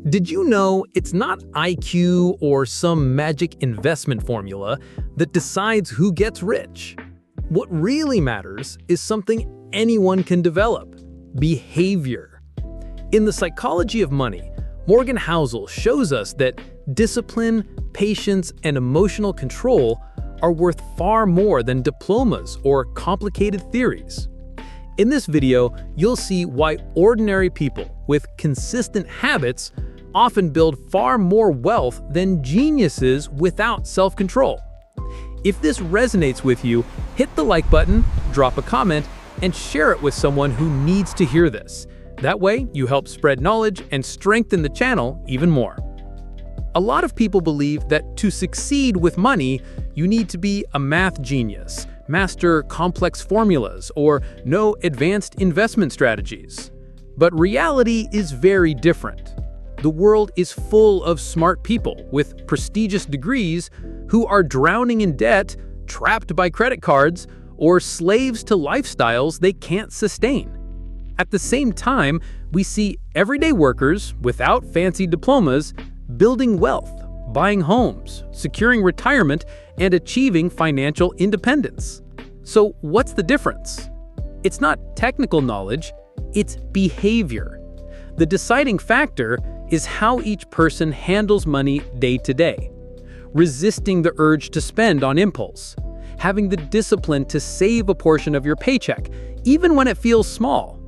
Did you know it's not IQ or some magic investment formula that decides who gets rich? What really matters is something anyone can develop: behavior. In The Psychology of Money, Morgan Housel shows us that discipline, patience, and emotional control are worth far more than diplomas or complicated theories. In this video, you'll see why ordinary people with consistent habits often build far more wealth than geniuses without self-control. If this resonates with you, hit the like button, drop a comment, and share it with someone who needs to hear this. That way, you help spread knowledge and strengthen the channel even more. A lot of people believe that to succeed with money, you need to be a math genius, master complex formulas, or know advanced investment strategies. But reality is very different. The world is full of smart people with prestigious degrees who are drowning in debt, trapped by credit cards, or slaves to lifestyles they can't sustain. At the same time, we see everyday workers without fancy diplomas building wealth, buying homes, securing retirement, and achieving financial independence. So what's the difference? It's not technical knowledge, it's behavior. The deciding factor is how each person handles money day to day, resisting the urge to spend on impulse, having the discipline to save a portion of your paycheck, even when it feels small,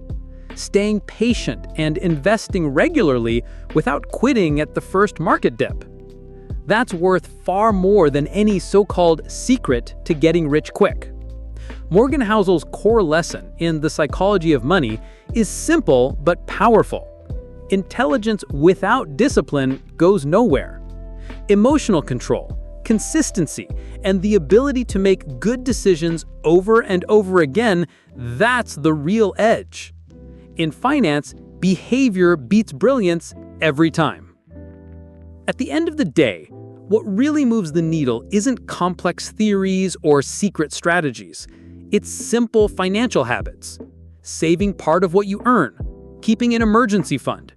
staying patient and investing regularly without quitting at the first market dip. That's worth far more than any so-called secret to getting rich quick. Morgan Housel's core lesson in The Psychology of Money is simple but powerful. Intelligence without discipline goes nowhere. Emotional control, consistency, and the ability to make good decisions over and over again, that's the real edge. In finance, behavior beats brilliance every time. At the end of the day, what really moves the needle isn't complex theories or secret strategies. It's simple financial habits. Saving part of what you earn, keeping an emergency fund,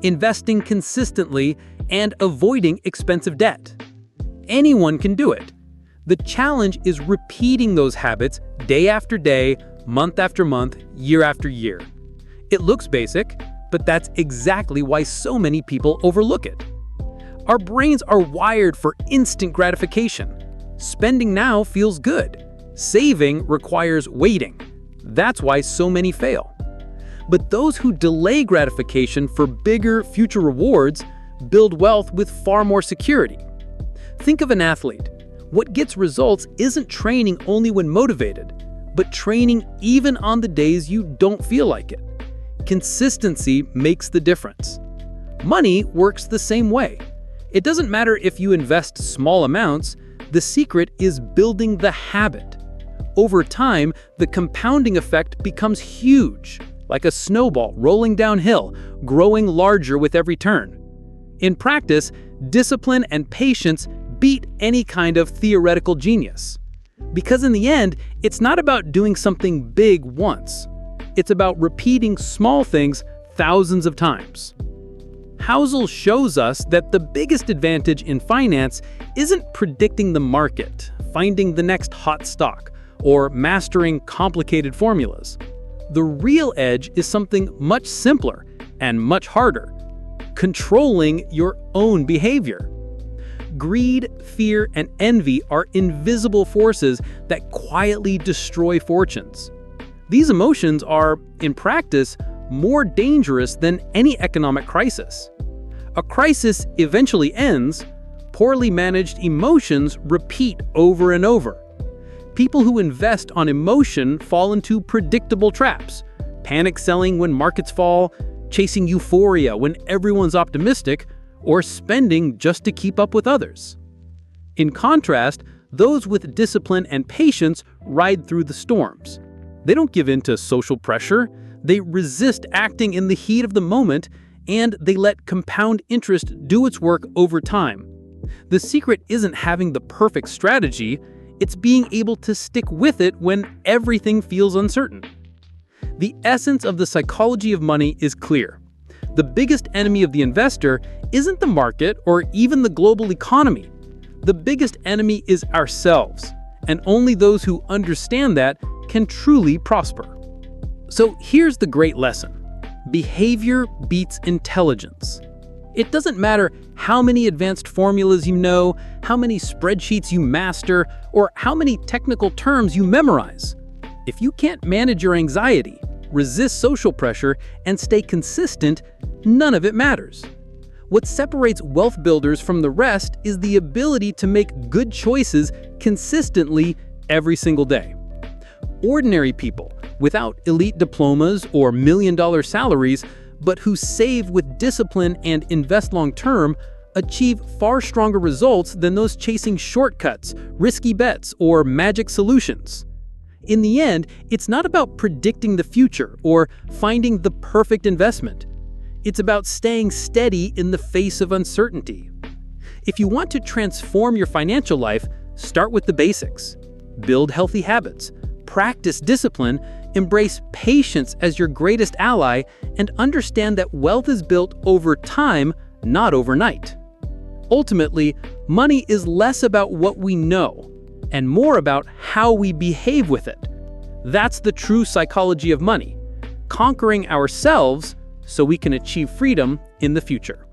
investing consistently, and avoiding expensive debt. Anyone can do it. The challenge is repeating those habits day after day, month after month, year after year. It looks basic, but that's exactly why so many people overlook it. Our brains are wired for instant gratification. Spending now feels good. Saving requires waiting. That's why so many fail. But those who delay gratification for bigger future rewards build wealth with far more security. Think of an athlete. What gets results isn't training only when motivated, but training even on the days you don't feel like it. Consistency makes the difference. Money works the same way. It doesn't matter if you invest small amounts, the secret is building the habit. Over time, the compounding effect becomes huge, like a snowball rolling downhill, growing larger with every turn. In practice, discipline and patience beat any kind of theoretical genius. Because in the end, it's not about doing something big once. It's about repeating small things thousands of times. Housel shows us that the biggest advantage in finance isn't predicting the market, finding the next hot stock, or mastering complicated formulas. The real edge is something much simpler and much harder: controlling your own behavior. Greed, fear, and envy are invisible forces that quietly destroy fortunes. These emotions are, in practice, more dangerous than any economic crisis. A crisis eventually ends. Poorly managed emotions repeat over and over. People who invest on emotion fall into predictable traps: panic selling when markets fall, chasing euphoria when everyone's optimistic, or spending just to keep up with others. In contrast, those with discipline and patience ride through the storms. They don't give in to social pressure, they resist acting in the heat of the moment, and they let compound interest do its work over time. The secret isn't having the perfect strategy, it's being able to stick with it when everything feels uncertain. The essence of The Psychology of Money is clear. The biggest enemy of the investor isn't the market or even the global economy. The biggest enemy is ourselves, and only those who understand that can truly prosper. So here's the great lesson. Behavior beats intelligence. It doesn't matter how many advanced formulas you know, how many spreadsheets you master, or how many technical terms you memorize. If you can't manage your anxiety, resist social pressure, and stay consistent, none of it matters. What separates wealth builders from the rest is the ability to make good choices consistently every single day. Ordinary people, without elite diplomas or million-dollar salaries, but who save with discipline and invest long-term, achieve far stronger results than those chasing shortcuts, risky bets, or magic solutions. In the end, it's not about predicting the future or finding the perfect investment. It's about staying steady in the face of uncertainty. If you want to transform your financial life, start with the basics. Build healthy habits, practice discipline, embrace patience as your greatest ally, and understand that wealth is built over time, not overnight. Ultimately, money is less about what we know and more about how we behave with it. That's the true psychology of money, conquering ourselves so we can achieve freedom in the future.